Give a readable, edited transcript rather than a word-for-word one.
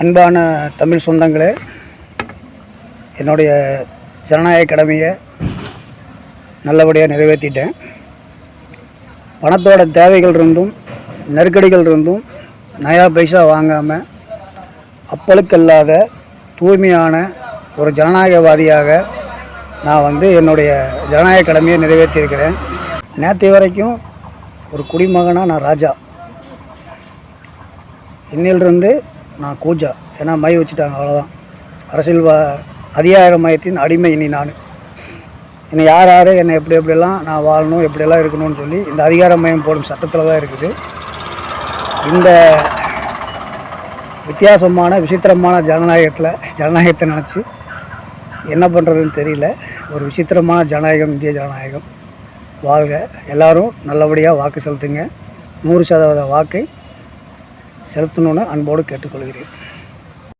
அன்பான தமிழ் சொந்தங்களே, என்னுடைய ஜனநாயக கடமையை நல்லபடியாக நிறைவேற்றிட்டேன். பணத்தோட தேவைகள் இருந்தும் நெருக்கடிகள் இருந்தும் நயா பைசா வாங்காமல் அப்பளுக்கல்லாத தூய்மையான ஒரு ஜனநாயகவாதியாக நான் என்னுடைய ஜனநாயக கடமையை நிறைவேற்றியிருக்கிறேன். நேற்று வரைக்கும் ஒரு குடிமகனாக நான் ராஜா, இன்னிலிருந்து நான் கூஜா. ஏன்னா மை வச்சுட்டாங்க, அவ்வளோதான். அரசியல் அதிகார மையத்தின் அடிமை இனி நான். என்னை யார் என்னை எப்படியெல்லாம் நான் வாழணும், எப்படியெல்லாம் இருக்கணும்னு சொல்லி இந்த அதிகார மையம் போடும் சட்டத்தில் தான் இருக்குது. இந்த வித்தியாசமான விசித்திரமான ஜனநாயகத்தை நினச்சி என்ன பண்ணுறதுன்னு தெரியல. ஒரு விசித்திரமான ஜனநாயகம், இந்திய ஜனநாயகம். வாழ்க. எல்லோரும் நல்லபடியாக வாக்கு செலுத்துங்க. 100% வாக்கை செலுத்தணும்னு அன்போடு கேட்டுக்கொள்கிறேன்.